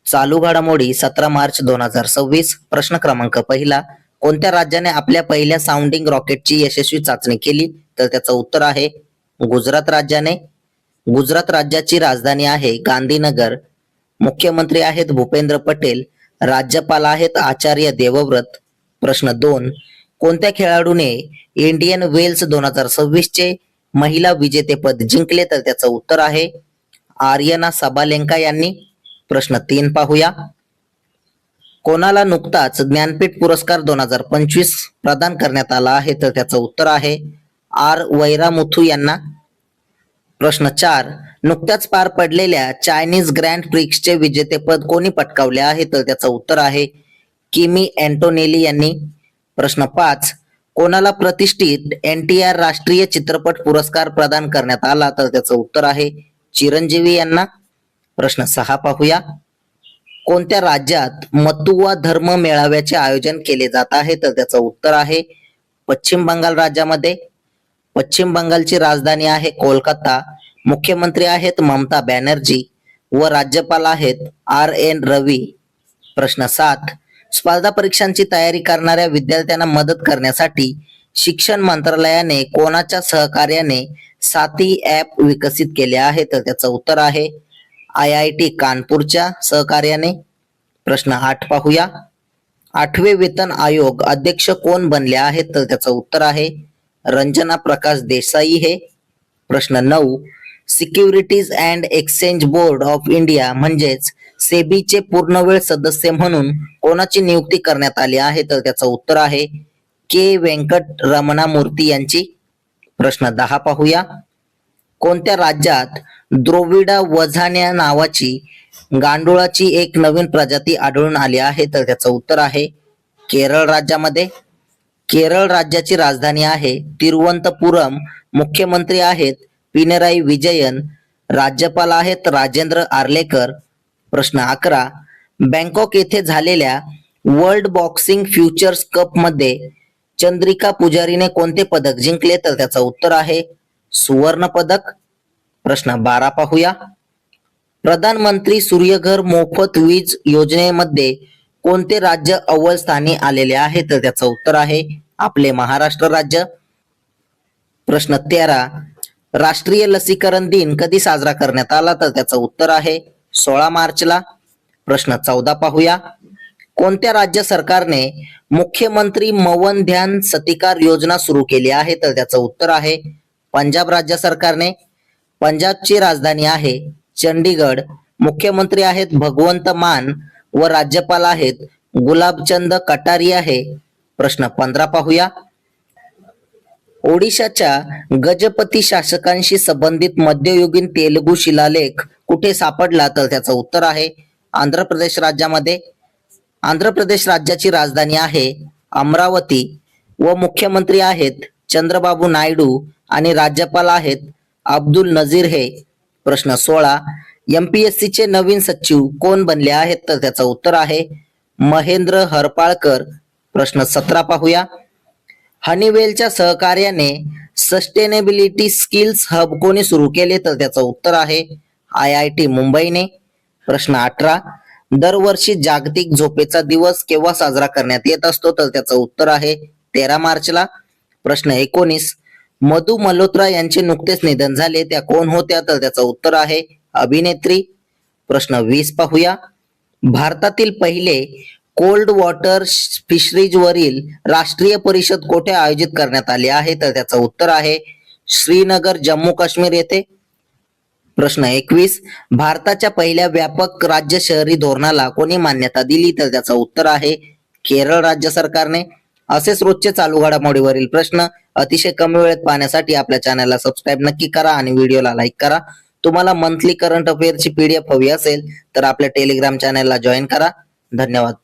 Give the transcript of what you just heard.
चालू घडामोडी 17 मार्च 2026. प्रश्न क्रमांक पहिला. कोणत्या राज्याने आपल्या पहिल्या साऊंडिंग रॉकेटची यशस्वी चाचणी केली? तर त्याचं उत्तर आहे गुजरात राज्याने. गुजरात राज्याची राजधानी आहे गांधीनगर. मुख्यमंत्री आहेत भूपेंद्र पटेल. राज्यपाल आहेत आचार्य देवव्रत. प्रश्न 2. कोणत्या खेळाडूने इंडियन वेल्स 2026 चे महिला विजेतेपद जिंकले? तर त्याचं उत्तर आहे आर्यना सबालेंका यांनी. प्रश्न 3 पाहूया. कोणाला नुकताच ज्ञानपीठ पुरस्कार 2025 प्रदान करण्यात आला आहे? तर त्याचं उत्तर आहे आर वैरामुथू यांना. प्रश्न 4. नुकत्याच पार पडलेल्या चायनीज ग्रँड प्रिक्सचे विजेतेपद कोणी पटकावले आहे? तर त्याचं उत्तर आहे किमी अँटोनेली यांनी. प्रश्न 5. कोणाला प्रतिष्ठित NTR राष्ट्रीय चित्रपट पुरस्कार प्रदान करण्यात आला? तर त्याचं उत्तर आहे चिरंजीवी यांना. प्रश्न 6 पाहूया. कोणत्या राज्यात मतुवा धर्म मेळाव्याचे आयोजन केले जात आहे? तर त्याचं उत्तर आहे पश्चिम बंगाल राज्यामध्ये. पश्चिम बंगालची राजधानी आहे कोलकाता. मुख्यमंत्री आहेत ममता बॅनर्जी व राज्यपाल आहेत RN रवी. प्रश्न 7. स्पर्धा परीक्षांची तयारी करणाऱ्या विद्यार्थ्यांना मदत करण्यासाठी शिक्षण मंत्रालयाने कोणाच्या सहकार्याने साथी ॲप विकसित केले आहे? तर त्याचं उत्तर आहे IIT कानपूरच्या सहकार्याने. प्रश्न 8 पाहूया. 8वे वेतन आयोग अध्यक्ष कोण बनले आहेत? तर त्याचं उत्तर आहे रंजना प्रकाश देसाई हे. प्रश्न 9. Securities and exchange board of India म्हणजेच सेबीचे पूर्णवेळ सदस्य म्हणून कोणाची नियुक्ती करण्यात आली आहे? तर त्याचं उत्तर आहे के व्यंकट रमणा मूर्ती यांची. प्रश्न 10 पाहूया. कोणत्या राज्यात द्रोविडा वझान्या नावाची गांडुळाची एक नवीन प्रजाती आढळून आली आहे? तर त्याचं उत्तर आहे केरळ राज्यामध्ये. केरळ राज्याची राजधानी आहे तिरुवनंतपुरम. मुख्यमंत्री आहेत पिनराई विजयन. राज्यपाल आहेत राजेंद्र आर्लेकर. प्रश्न 11. बँकॉक येथे झालेल्या वर्ल्ड बॉक्सिंग फ्युचर्स कप मध्ये चंद्रिका पुजारीने कोणते पदक जिंकले? तर त्याचं उत्तर आहे सुवर्ण पदक. प्रश्न 12 पाहूया. प्रधानमंत्री सूर्यघर मोफत वीज योजनेमध्ये कोणते राज्य अव्वल स्थानी आलेले आहे? तर त्याचं उत्तर आहे आपले महाराष्ट्र राज्य. प्रश्न 13. राष्ट्रीय लसीकरण दिन कधी साजरा करण्यात आला? तर त्याचं उत्तर आहे 16 मार्चला. प्रश्न 14 पाहूया. कोणत्या राज्य सरकारने मुख्यमंत्री मवन ध्यान सतिकार योजना सुरू केली आहे? तर त्याचं उत्तर आहे पंजाब राज्य सरकारने. पंजाबची राजधानी आहे चंडीगड. मुख्यमंत्री आहेत भगवंत मान व राज्यपाल आहेत गुलाबचंद कटारिया हे. प्रश्न 15 पाहूया. ओडिशाच्या गजपती शासकांशी संबंधित मध्ययुगीन तेलुगू शिलालेख कुठे सापडला? तर त्याचं उत्तर आहे आंध्र प्रदेश राज्यामध्ये. आंध्र प्रदेश राज्याची राजधानी आहे अमरावती व मुख्यमंत्री आहेत चंद्रबाबू नायडू आणि राज्यपाल आहेत अब्दुल नजीर हे. प्रश्न 16. MPSC चे नवीन सचिव कोण बनले आहेत? तर त्याचं उत्तर आहे महेंद्र हरपाळकर. प्रश्न 17 पाहूया. हनीवेलच्या सहकार्याने सस्टेनेबिलिटी स्किल्स हब कोणी सुरू केले? तर त्याचं उत्तर आहे IIT मुंबईने. प्रश्न 18. दरवर्षी जागतिक झोपेचा दिवस केव्हा साजरा करण्यात येत असतो? तर त्याचं उत्तर आहे 13 मार्चला. प्रश्न 19. मधु मल्होत्रा यांचे नुकतेच निधन झाले, त्या कोण होत्या? तर त्याचं उत्तर आहे अभिनेत्री. प्रश्न 20 पाहूया. भारतातील पहिले कोल्ड वॉटर फिशरीज वरील राष्ट्रीय परिषद कोठे आयोजित करण्यात आली आहे? तर त्याचं उत्तर आहे श्रीनगर जम्मू काश्मीर येथे. प्रश्न 21. भारताच्या पहिल्या व्यापक राज्य शहरी धोरणाला कोणी मान्यता दिली? तर त्याचं उत्तर आहे केरळ राज्य सरकारने. असेच रोजचे चालू घडामोडीवरील प्रश्न अतिशय कमी वेळेत पाहण्यासाठी आपल्या चॅनलला सबस्क्राईब नक्की करा आणि व्हिडिओला लाईक करा. तुम्हाला मंथली करंट अफेअरची PDF हवी असेल तर आपल्या टेलिग्राम चॅनलला जॉईन करा. धन्यवाद.